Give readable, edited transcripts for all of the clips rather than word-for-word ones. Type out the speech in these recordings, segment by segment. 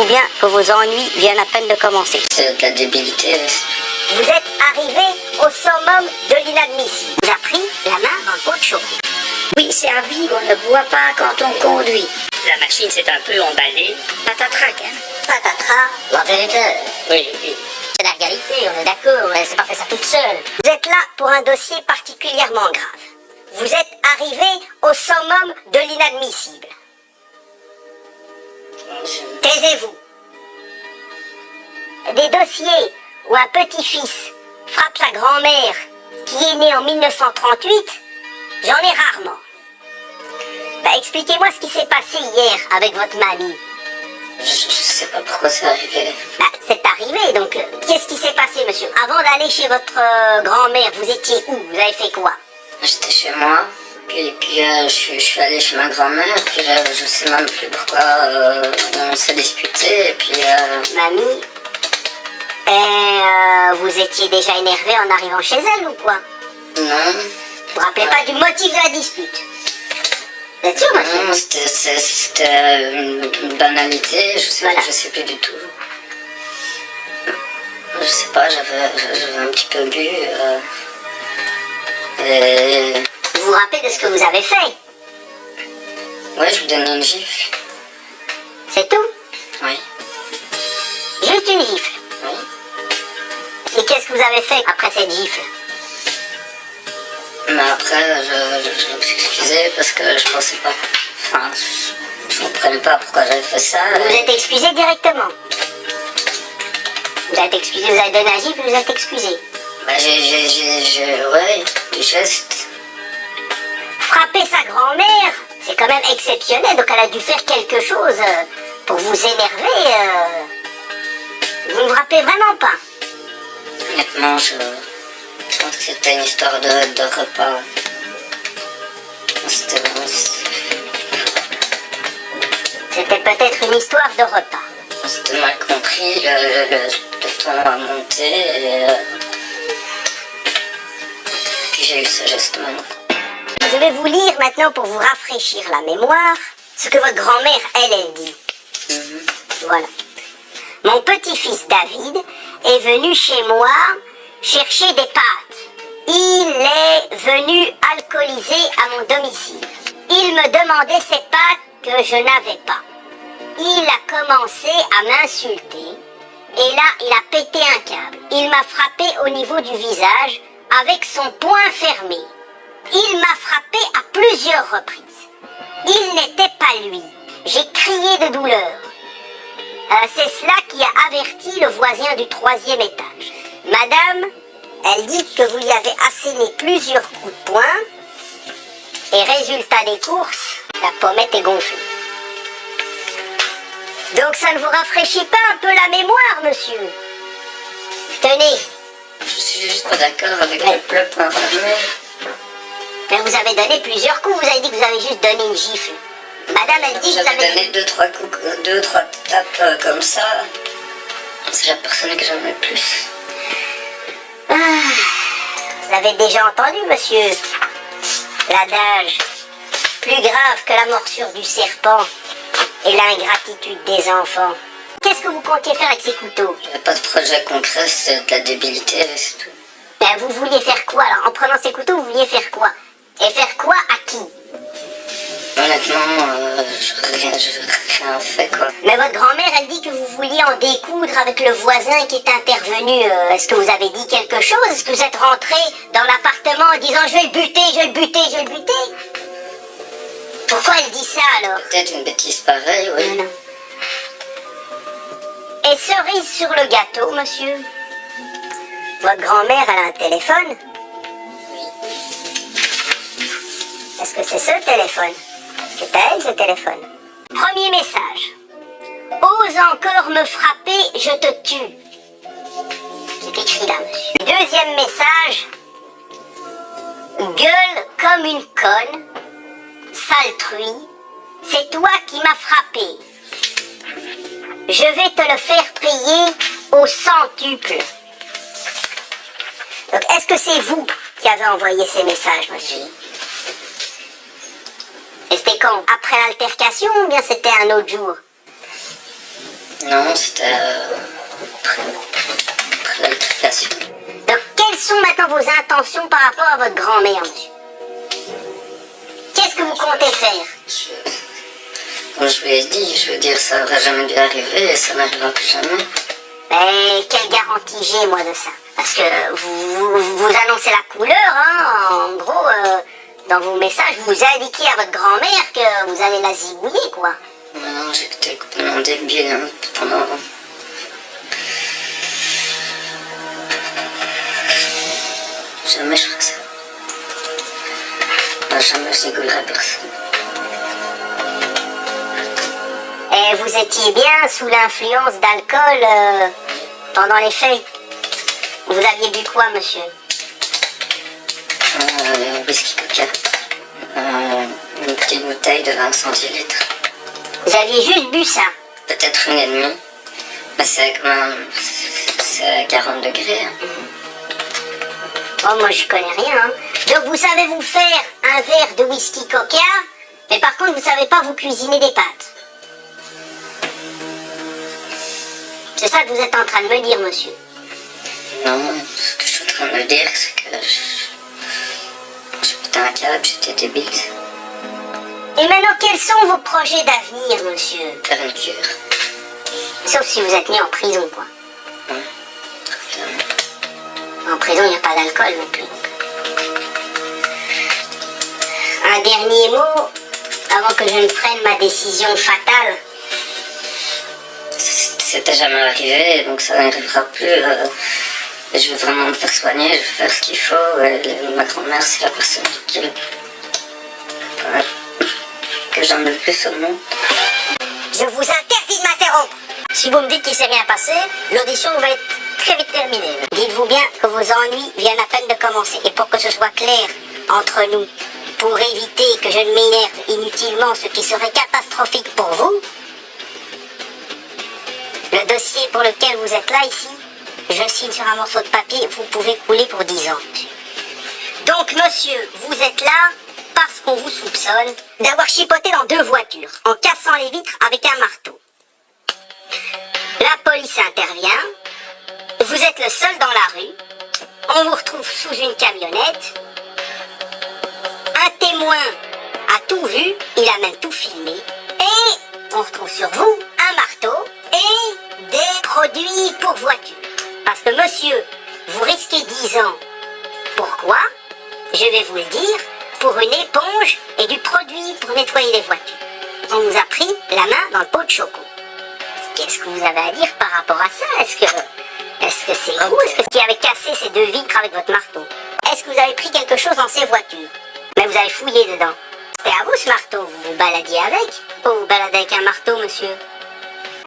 bien que vos ennuis viennent à peine de commencer. C'est de la débilité. Vous êtes arrivé au summum de l'inadmissible. Vous avez pris la main dans le pot de chocolat. Oui, servi, on ne boit pas quand on conduit. La machine s'est un peu emballée. Patatrac, hein. Patatras, la vérité. Oui, oui. C'est la réalité, on est d'accord, elle s'est pas fait ça toute seule. Vous êtes là pour un dossier particulièrement grave. Vous êtes arrivé au summum de l'inadmissible. Taisez-vous. Des dossiers où un petit-fils frappe sa grand-mère qui est née en 1938, j'en ai rarement. Expliquez-moi ce qui s'est passé hier avec votre mamie. Je sais pas pourquoi c'est arrivé. C'est arrivé, donc qu'est-ce qui s'est passé, monsieur? Avant d'aller chez votre grand-mère, vous étiez où? Vous avez fait quoi? J'étais chez moi, puis je suis allé chez ma grand-mère, puis je sais même plus pourquoi on s'est disputé, et puis... Mamie, vous étiez déjà énervé en arrivant chez elle ou quoi? Non. Vous vous rappelez pas du motif de la dispute? Vous êtes sûr, monsieur? Non, c'était une banalité, je sais plus du tout. Je sais pas, j'avais un petit peu bu, et... Vous vous rappelez de ce que vous avez fait? Ouais, je vous donne une gifle. C'est tout? Oui. Juste une gifle? Oui. Et qu'est-ce que vous avez fait après cette gifle? Mais après, je me suis excusé parce que je pensais pas... Enfin, je comprenais pas pourquoi j'avais fait ça. Vous vous êtes excusé directement? Vous êtes excusé, vous avez donné un gifle, vous êtes excusé? Bah ouais, du geste. Frapper sa grand-mère, c'est quand même exceptionnel, donc elle a dû faire quelque chose pour vous énerver. Vous ne vous rappelez vraiment pas? Honnêtement, je pense que c'était une histoire de repas. C'était vraiment... C'était peut-être une histoire de repas. C'était mal compris, le ton a monté et... Puis j'ai eu ce geste maintenant. Je vais vous lire maintenant pour vous rafraîchir la mémoire ce que votre grand-mère, elle dit. Voilà. Mon petit-fils David est venu chez moi chercher des pâtes. Il est venu alcoolisé à mon domicile. Il me demandait ces pâtes que je n'avais pas. Il a commencé à m'insulter et là, il a pété un câble. Il m'a frappé au niveau du visage avec son poing fermé. Il m'a frappé à plusieurs reprises. Il n'était pas lui. J'ai crié de douleur. C'est cela qui a averti le voisin du 3e étage. Madame, elle dit que vous lui avez asséné plusieurs coups de poing et résultat des courses, la pommette est gonflée. Donc ça ne vous rafraîchit pas un peu la mémoire, monsieur? Tenez. Je suis juste pas d'accord avec le point fermé. Mais vous avez donné plusieurs coups, vous avez dit que vous avez juste donné une gifle. Madame, elle dit que vous J'avais avez... donné deux, trois tapes comme ça. C'est la personne que j'aime le plus. Vous avez déjà entendu, monsieur, l'adage plus grave que la morsure du serpent et l'ingratitude des enfants. Qu'est-ce que vous comptiez faire avec ces couteaux? J'avais pas de projet concret, c'est de la débilité, c'est tout. Ben, vous vouliez faire quoi, alors? En prenant ces couteaux, vous vouliez faire quoi? Et faire quoi à qui? Honnêtement, j'ai rien fait, quoi. Mais votre grand-mère, elle dit que vous vouliez en découdre avec le voisin qui est intervenu. Est-ce que vous avez dit quelque chose? Est-ce que vous êtes rentré dans l'appartement en disant « je vais le buter, je vais le buter, je vais le buter » Pourquoi elle dit ça, alors? Peut-être une bêtise pareille, oui. Non. Et cerise sur le gâteau, monsieur, votre grand-mère, elle a un téléphone? Est-ce que c'est ce téléphone? C'est à elle, ce téléphone. Premier message. Ose encore me frapper, je te tue. C'est écrit là, monsieur. Deuxième message. Gueule comme une conne. Sale truie. C'est toi qui m'as frappé. Je vais te le faire payer au centuple. Donc, est-ce que c'est vous qui avez envoyé ces messages, monsieur? Et c'était quand? Après l'altercation ou bien c'était un autre jour? Non, c'était après l'altercation. Donc, quelles sont maintenant vos intentions par rapport à votre grand-mère, monsieur? Qu'est-ce que vous comptez faire? Comme je lui ai dit, je veux dire, ça n'aurait jamais dû arriver et ça n'arrivera plus jamais. Et quelle garantie j'ai, moi, de ça? Parce que vous annoncez la couleur, hein, en gros, dans vos messages, vous indiquez à votre grand-mère que vous allez la zigouiller, quoi. Non, j'étais complètement débile hein, pendant... Jamais je ferais ça. Jamais je zigouillerais personne. Et vous étiez bien sous l'influence d'alcool pendant les faits? Vous aviez bu quoi, monsieur? Whisky coca. Une petite bouteille de 20 centilitres. Vous aviez juste bu ça? Peut-être une et demie. Mais c'est quand même... C'est 40 degrés. Hein. Oh, moi, j'y connais rien. Hein. Donc, vous savez vous faire un verre de whisky coca, mais par contre, vous savez pas vous cuisiner des pâtes. C'est ça que vous êtes en train de me dire, monsieur? Non, ce que je suis en train de me dire, c'est que je pétais un câble, j'étais débile. Et maintenant, quels sont vos projets d'avenir, monsieur? Faire une cure. Sauf si vous êtes mis en prison, quoi. Ouais, très bien. En prison, il n'y a pas d'alcool non plus. Un dernier mot, avant que je ne prenne ma décision fatale. C'était jamais arrivé, donc ça n'arrivera plus. Je veux vraiment me faire soigner, je veux faire ce qu'il faut. Et ma grand-mère, c'est la personne que j'aime le plus au monde. Je vous interdis de m'interrompre. Si vous me dites qu'il ne s'est rien passé, l'audition va être très vite terminée. Dites-vous bien que vos ennuis viennent à peine de commencer. Et pour que ce soit clair entre nous, pour éviter que je ne m'énerve inutilement, ce qui serait catastrophique pour vous, le dossier pour lequel vous êtes là ici, je signe sur un morceau de papier, vous pouvez couler pour 10 ans, monsieur. Donc, monsieur, vous êtes là parce qu'on vous soupçonne d'avoir chipoté dans 2 voitures, en cassant les vitres avec un marteau. La police intervient, vous êtes le seul dans la rue, on vous retrouve sous une camionnette, un témoin a tout vu, il a même tout filmé, et on retrouve sur vous un marteau et des produits pour voiture. Parce que monsieur, vous risquez 10 ans. Pourquoi? Je vais vous le dire, pour une éponge et du produit pour nettoyer les voitures. On vous a pris la main dans le pot de choco. Qu'est-ce que vous avez à dire par rapport à ça? Est-ce que c'est vous? Est-ce que qui avait cassé ces 2 vitres avec votre marteau? Est-ce que vous avez pris quelque chose dans ces voitures? Mais vous avez fouillé dedans. C'était à vous ce marteau, vous vous baladiez avec? Ou vous baladez avec un marteau, monsieur?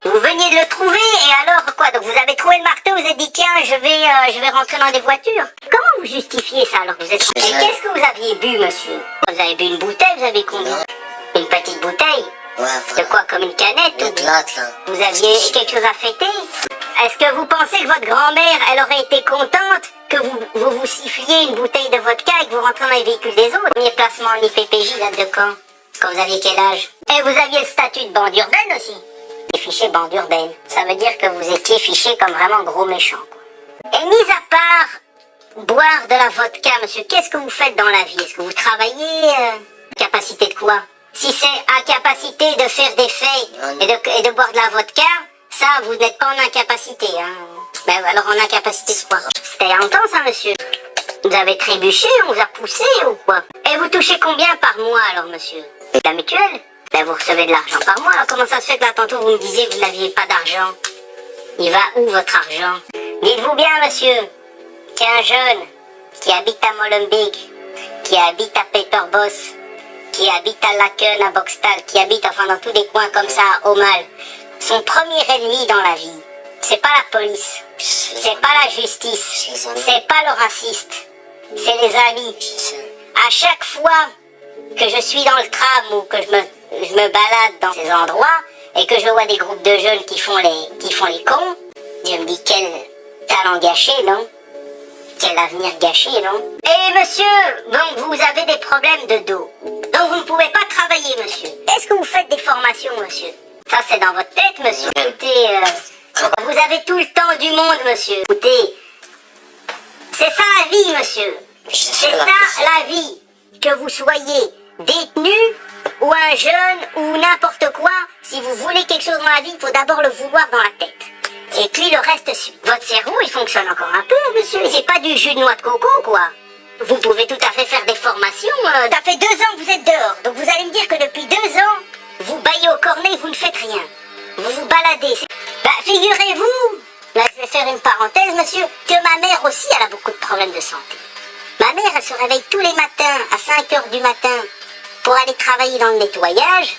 Vous veniez de le trouver, et alors quoi? Donc vous avez trouvé le marteau, vous êtes dit tiens, je vais rentrer dans des voitures. Comment vous justifiez ça alors que vous êtes... Et qu'est-ce que vous aviez bu, monsieur? Vous avez bu une bouteille, vous avez combien? Une petite bouteille? Ouais, De quoi, comme une canette? là. Vous aviez quelque chose à fêter? Est-ce que vous pensez que votre grand-mère, elle aurait été contente que vous siffliez une bouteille de vodka et que vous rentrez dans les véhicules des autres? Premier placement en IPPJ date de quand? Quand vous aviez quel âge? Et vous aviez le statut de bande urbaine aussi? Les fichiers bande urbaine. Ça veut dire que vous étiez fiché comme vraiment gros méchant, quoi. Et mis à part boire de la vodka, monsieur, qu'est-ce que vous faites dans la vie? Est-ce que vous travaillez? Capacité de quoi? Si c'est incapacité de faire des faits et de boire de la vodka, ça, vous n'êtes pas en incapacité, hein. Ben alors en incapacité de quoi? C'était il y a longtemps, ça, monsieur. Vous avez trébuché, on vous a poussé ou quoi? Et vous touchez combien par mois, alors, monsieur? La mutuelle? Ben vous recevez de l'argent par mois. Alors comment ça se fait que là, tantôt, vous me disiez que vous n'aviez pas d'argent? Il va où, votre argent? Dites-vous bien, monsieur, qu'un jeune qui habite à Molenbeek, qui habite à Peterboss, qui habite à Laken, à Boxtal, qui habite enfin dans tous des coins comme ça, au mal, son premier ennemi dans la vie, c'est pas la police, c'est pas la justice, c'est pas le raciste, c'est les amis. À chaque fois que je suis dans le tram ou que je me balade dans ces endroits et que je vois des groupes de jeunes qui font les cons, je me dis quel talent gâché, non? Quel avenir gâché, non? Et monsieur, donc vous avez des problèmes de dos. Donc vous ne pouvez pas travailler, monsieur. Est-ce que vous faites des formations, monsieur? Ça, c'est dans votre tête, monsieur. Écoutez, vous avez tout le temps du monde, monsieur. Écoutez, c'est ça la vie, monsieur. C'est ça la vie. Que vous soyez détenu ou un jeune ou n'importe quoi, si vous voulez quelque chose dans la vie, il faut d'abord le vouloir dans la tête. Et puis le reste suit. Votre cerveau, il fonctionne encore un peu, monsieur. C'est pas du jus de noix de coco, quoi. Vous pouvez tout à fait faire des formations. Ça fait 2 ans que vous êtes dehors. Donc vous allez me dire que depuis 2 ans, vous baillez au cornet et vous ne faites rien. Vous vous baladez. Bah, figurez-vous, là je vais faire une parenthèse, monsieur, que ma mère aussi, elle a beaucoup de problèmes de santé. Ma mère, elle se réveille tous les matins à 5 h du matin pour aller travailler dans le nettoyage.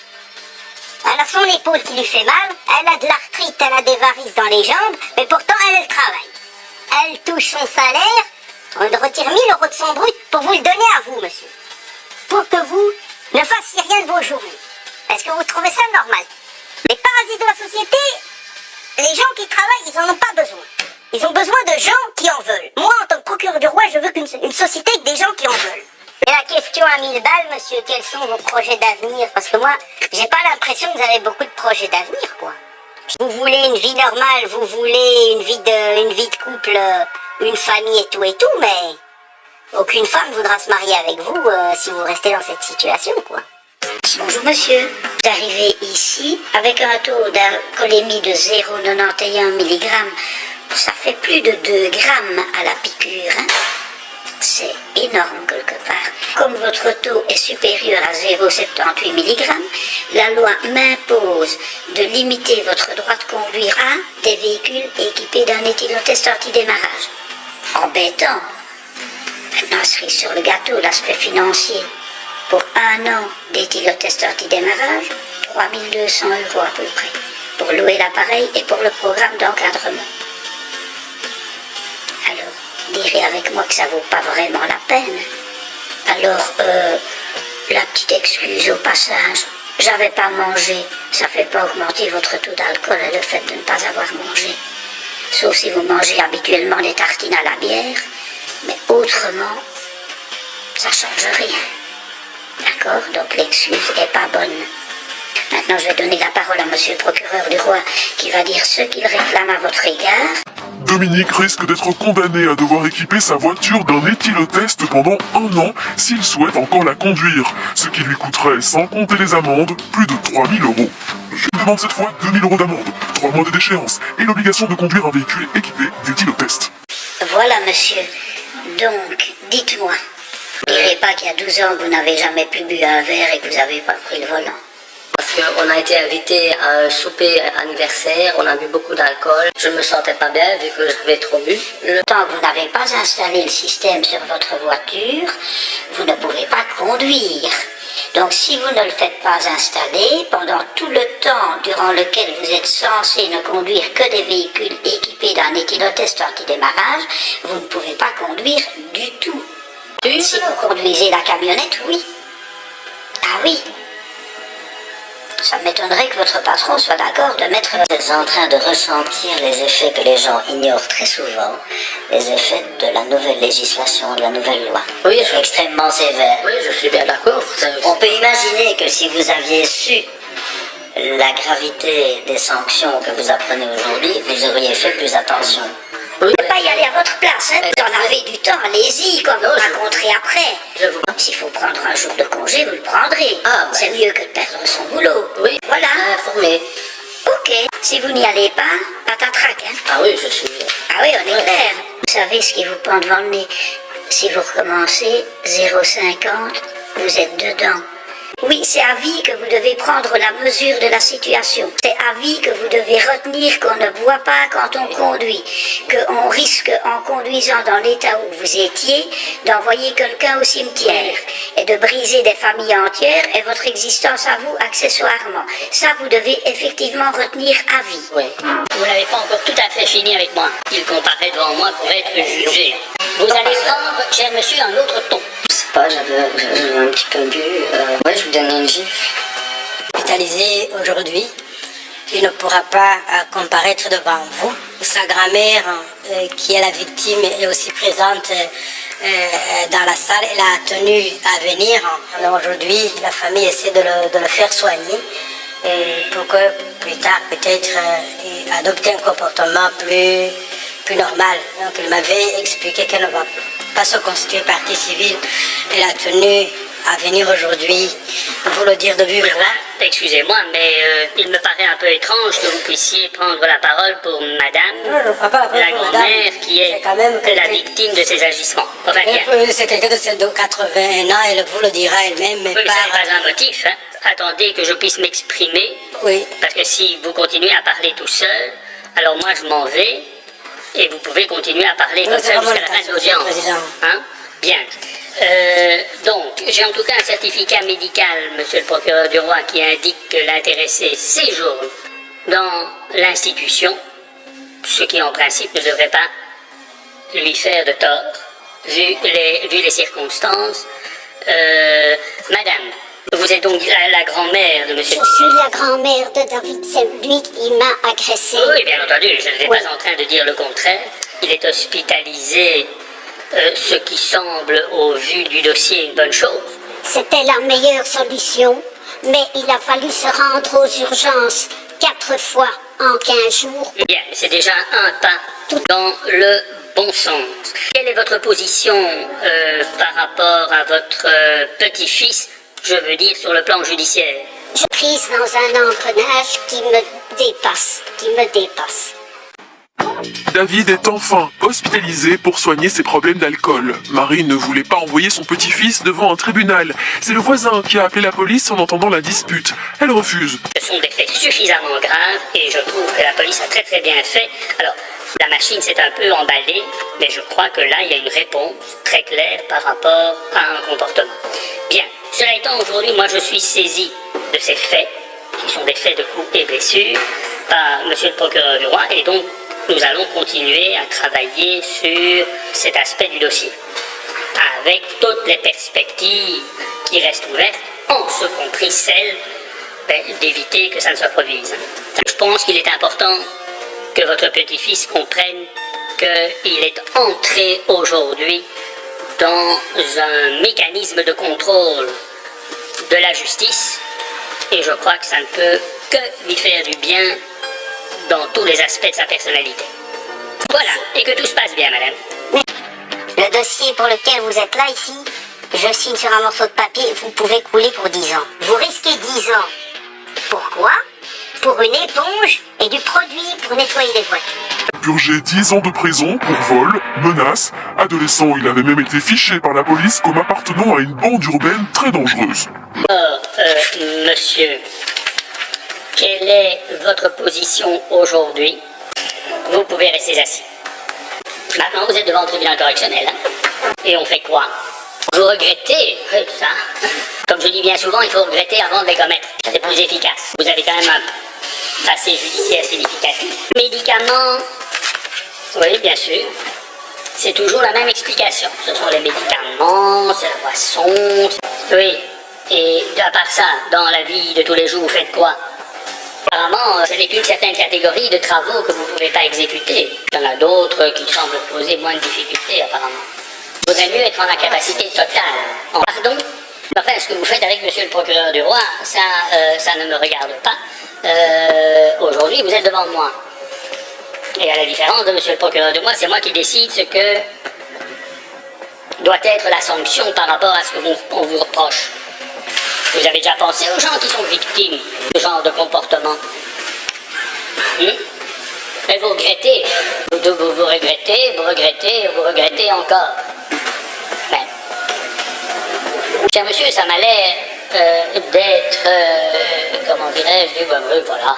Elle a son épaule qui lui fait mal, elle a de l'arthrite, elle a des varices dans les jambes, mais pourtant elle travaille. Elle touche son salaire, on retire 1 000 € de son brut pour vous le donner à vous, monsieur. Pour que vous ne fassiez rien de vos journées. Est-ce que vous trouvez ça normal? Les parasites de la société, les gens qui travaillent, ils en ont pas besoin. Ils ont besoin de gens qui en veulent. Moi, en tant que procureur du roi, je veux une société avec des gens qui en veulent. Et la question à 1000 balles, monsieur, quels sont vos projets d'avenir? Parce que moi, j'ai pas l'impression que vous avez beaucoup de projets d'avenir, quoi. Vous voulez une vie normale, vous voulez une vie de couple, une famille et tout, mais aucune femme voudra se marier avec vous si vous restez dans cette situation, quoi. Bonjour monsieur, vous arrivez ici avec un taux d'alcoolémie de 0,91 mg. Ça fait plus de 2 grammes à la piqûre, hein? C'est énorme quelque part. Comme votre taux est supérieur à 0,78 mg, la loi m'impose de limiter votre droit de conduire à des véhicules équipés d'un éthylotest anti-démarrage. Embêtant. Maintenant, cerise sur le gâteau, l'aspect financier. Pour 1 an d'éthylotest anti-démarrage, 3 200 € à peu près. Pour louer l'appareil et pour le programme d'encadrement. Alors, direz avec moi que ça vaut pas vraiment la peine. Alors, la petite excuse au passage, j'avais pas mangé, ça fait pas augmenter votre taux d'alcool le fait de ne pas avoir mangé. Sauf si vous mangez habituellement des tartines à la bière, mais autrement, ça change rien. D'accord? Donc l'excuse est pas bonne. Maintenant, je vais donner la parole à monsieur le procureur du roi qui va dire ce qu'il réclame à votre égard. Dominique risque d'être condamné à devoir équiper sa voiture d'un éthylotest pendant 1 an s'il souhaite encore la conduire, ce qui lui coûterait, sans compter les amendes, plus de 3 000 €. Je demande cette fois 2 000 € d'amende, 3 mois de déchéance et l'obligation de conduire un véhicule équipé d'éthylotest. Voilà monsieur. Donc, dites-moi. Vous ne direz pas qu'il y a 12 ans que vous n'avez jamais plus bu un verre et que vous n'avez pas pris le volant. Parce qu'on a été invité à un souper anniversaire, on a bu beaucoup d'alcool. Je me sentais pas bien vu que j'avais trop bu. Tant que vous n'avez pas installé le système sur votre voiture, vous ne pouvez pas conduire. Donc si vous ne le faites pas installer, pendant tout le temps durant lequel vous êtes censé ne conduire que des véhicules équipés d'un éthylotest anti-démarrage, vous ne pouvez pas conduire du tout. Si vous conduisez la camionnette, oui. Ah oui. Ça m'étonnerait que votre patron soit d'accord de mettre... Vous êtes en train de ressentir les effets que les gens ignorent très souvent, les effets de la nouvelle législation, de la nouvelle loi. Oui, Extrêmement sévère. Oui, je suis bien d'accord. On peut imaginer que si vous aviez su la gravité des sanctions que vous apprenez aujourd'hui, vous auriez fait plus attention. Vous ne pouvez pas y aller à votre place, hein. Vous en avez du temps, allez-y, quoi, vous raconterez après. S'il faut prendre un jour de congé, vous le prendrez. Ah, c'est mieux que de perdre son boulot. Oui, voilà. Informé. Ok, si vous n'y allez pas, patatrac, hein. Ah oui, je suis... Ah oui, on est clair. Vous savez ce qui vous pend devant le nez. Si vous recommencez 0,50, vous êtes dedans. Oui, c'est à vie que vous devez prendre la mesure de la situation. C'est à vie que vous devez retenir qu'on ne boit pas quand on conduit, qu'on risque, en conduisant dans l'état où vous étiez, d'envoyer quelqu'un au cimetière et de briser des familles entières et votre existence à vous accessoirement. Ça, vous devez effectivement retenir à vie. Oui. Vous n'avez pas encore tout à fait fini avec moi. Il comparaît devant moi pour être jugé. Vous allez prendre, cher monsieur, un autre ton. Je sais pas, j'avais un petit peu bu. Ouais, je vous donne une gifle. Hospitalisé aujourd'hui, il ne pourra pas comparaître devant vous. Sa grand-mère, qui est la victime, est aussi présente dans la salle. Elle a tenu à venir. Alors aujourd'hui, la famille essaie de le faire soigner. pour que plus tard, peut-être, adopter un comportement plus normal. Donc, il m'avait expliqué qu'elle ne va pas se constituer partie civile. Elle a tenu à venir aujourd'hui vous le dire de vive voix. Excusez-moi, mais il me paraît un peu étrange que vous puissiez prendre la parole pour madame, Non, je ne prends pas la parole la pour grand-mère madame. qui est C'est quand même la quelqu'un- victime de ces agissements. Enfin, bien. C'est quelqu'un de 81 ans, elle vous le dira elle-même, mais Oui, mais par... ce n'est pas un motif. Hein. Attendez que je puisse m'exprimer. Oui. Parce que si vous continuez à parler tout seul, alors moi je m'en vais et vous pouvez continuer à parler comme c'est ça vraiment jusqu'à la fin de le cas, l'audience. Président. Hein? Bien. Donc, j'ai en tout cas un certificat médical, monsieur le procureur du roi, qui indique que l'intéressé séjourne dans l'institution, ce qui en principe ne devrait pas lui faire de tort, vu les circonstances. Madame, vous êtes donc la grand-mère de monsieur... Je suis la grand-mère de David, c'est lui qui m'a agressé. Oui, bien entendu, je n'étais Oui. pas en train de dire le contraire. Il est hospitalisé, ce qui semble, au vu du dossier, une bonne chose. C'était la meilleure solution, mais il a fallu se rendre aux urgences 4 fois en 15 jours. Bien, c'est déjà un pas dans le bon sens. Quelle est votre position par rapport à votre petit-fils, je veux dire, sur le plan judiciaire? Je suis prise dans un engrenage qui me dépasse. David est enfin hospitalisé pour soigner ses problèmes d'alcool. Marie ne voulait pas envoyer son petit-fils devant un tribunal. C'est le voisin qui a appelé la police en entendant la dispute. Elle refuse. Ce sont des faits suffisamment graves et je trouve que la police a très bien fait. Alors, la machine s'est un peu emballée, mais je crois que là, il y a une réponse très claire par rapport à un comportement. Bien, cela étant, aujourd'hui, moi, je suis saisi de ces faits, qui sont des faits de coups et blessures, par monsieur le procureur du roi, et donc, nous allons continuer à travailler sur cet aspect du dossier, avec toutes les perspectives qui restent ouvertes, en ce compris celle d'éviter que ça ne se produise. Je pense qu'il est important que votre petit-fils comprenne qu'il est entré aujourd'hui dans un mécanisme de contrôle de la justice, et je crois que ça ne peut que lui faire du bien dans tous les aspects de sa personnalité. Voilà, et que tout se passe bien, madame. Le dossier pour lequel vous êtes là ici, je signe sur un morceau de papier, vous pouvez couler pour 10 ans. Vous risquez 10 ans. Pourquoi? Pour une éponge et du produit pour nettoyer les voitures. Purgé 10 ans de prison pour vol, menaces. Adolescent, il avait même été fiché par la police comme appartenant à une bande urbaine très dangereuse. Or, monsieur, quelle est votre position aujourd'hui? Vous pouvez rester assis. Maintenant, vous êtes devant le tribunal correctionnel. Hein? Et on fait quoi? Vous regrettez, ça. Comme je dis bien souvent, il faut regretter avant de les commettre. C'est plus efficace. Vous avez quand même un passé judiciaire significatif. Médicaments, oui, bien sûr. C'est toujours la même explication. Ce sont les médicaments, c'est la boisson. Oui. Et à part ça, dans la vie de tous les jours, vous faites quoi? Apparemment, ce n'est qu'une certaine catégorie de travaux que vous ne pouvez pas exécuter. Il y en a d'autres qui semblent poser moins de difficultés, apparemment. Il vaudrait mieux être en incapacité totale. Pardon? Enfin, ce que vous faites avec monsieur le procureur du roi, ça ne me regarde pas. Aujourd'hui, vous êtes devant moi. Et à la différence de monsieur le procureur du roi, c'est moi qui décide ce que doit être la sanction par rapport à ce qu'on vous reproche. Vous avez déjà pensé aux gens qui sont victimes de ce genre de comportement? Et vous regrettez, vous regrettez encore. Ben, cher monsieur, ça m'a l'air d'être, comment dirais-je, oui, voilà,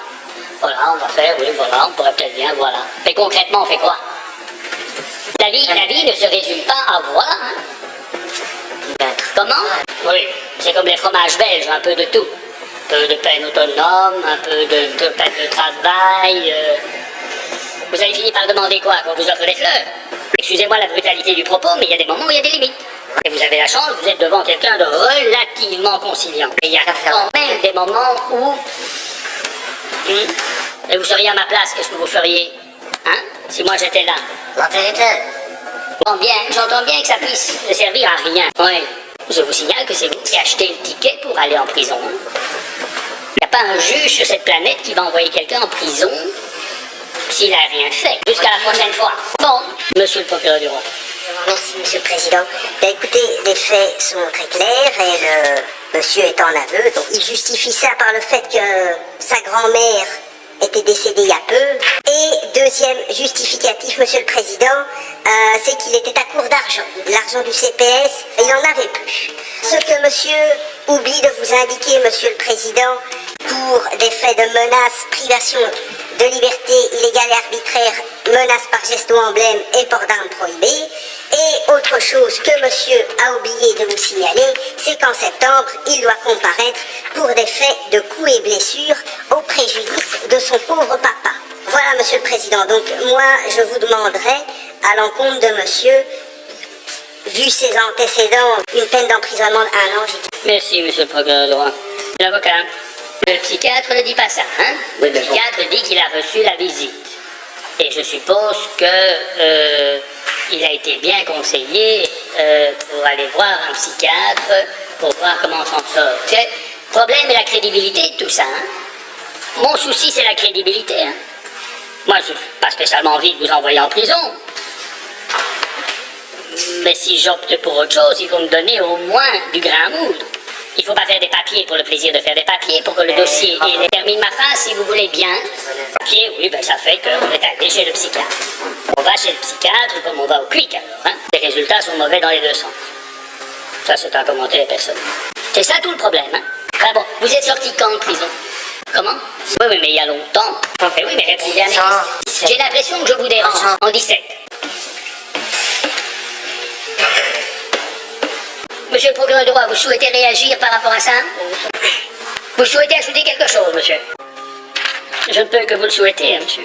on va faire, oui, voilà, on pourrait peut-être bien, voilà. Mais concrètement, on fait quoi? La vie ne se résume pas à voilà, hein? Comment? Oui, c'est comme les fromages belges, un peu de tout. Un peu de peine autonome, un peu de peine de travail. Vous avez fini par demander quoi? Qu'on vous offre des fleurs? Excusez-moi la brutalité du propos, mais il y a des moments où il y a des limites. Et vous avez la chance, vous êtes devant quelqu'un de relativement conciliant. Et il y a quand même des moments où... Et vous seriez à ma place, qu'est-ce que vous feriez? Hein? Si moi j'étais là. La vérité. Bon, bien, j'entends bien que ça puisse ne servir à rien. Oui. Je vous signale que c'est vous qui achetez le ticket pour aller en prison. Il n'y a pas un juge sur cette planète qui va envoyer quelqu'un en prison s'il n'a rien fait. Jusqu'à la prochaine fois. Bon, monsieur le procureur du roi. Merci, Monsieur le Président. Ben, écoutez, les faits sont très clairs et le monsieur est en aveu. Donc, il justifie ça par le fait que sa grand-mère était décédée il y a peu. Et deuxième justificatif, Monsieur le Président, c'est qu'il était à court d'argent. L'argent du CPS, il n'en avait plus. Ce que monsieur oublie de vous indiquer, Monsieur le Président, pour des faits de menaces, privation de liberté illégale et arbitraire, menaces par geste ou emblème et port d'armes prohibées. Et autre chose que monsieur a oublié de vous signaler, c'est qu'en septembre, il doit comparaître pour des faits de coups et blessures au préjudice de son pauvre papa. Voilà, Monsieur le Président. Donc, moi, je vous demanderai, à l'encontre de monsieur, vu ses antécédents, une peine d'emprisonnement d'1 an. Merci, monsieur le procureur du roi. L'avocat, le psychiatre ne dit pas ça, hein? Le psychiatre dit qu'il a reçu la visite. Et je suppose que il a été bien conseillé pour aller voir un psychiatre, pour voir comment on s'en sort. Le problème est la crédibilité de tout ça, hein? Mon souci, c'est la crédibilité, hein? Moi, je n'ai pas spécialement envie de vous envoyer en prison. Mais si j'opte pour autre chose, il faut me donner au moins du grain à moudre. Il ne faut pas faire des papiers pour le plaisir de faire des papiers, pour que le dossier termine ma phrase, si vous voulez bien. Papier, oui, ben ça fait qu'on est allé chez le psychiatre. On va chez le psychiatre comme on va au quick, alors. Hein? Les résultats sont mauvais dans les deux sens. Ça, c'est un commentaire personnel. C'est ça tout le problème, hein? Ah bon, vous êtes sorti quand de prison? Comment? Oui, mais il y a longtemps. Mais oui, mais répondez à mes questions. J'ai l'impression que je vous dérange. En 17. Monsieur le procureur du roi, vous souhaitez réagir par rapport à ça? Vous souhaitez ajouter quelque chose, monsieur? Je ne peux que vous le souhaiter, hein, monsieur.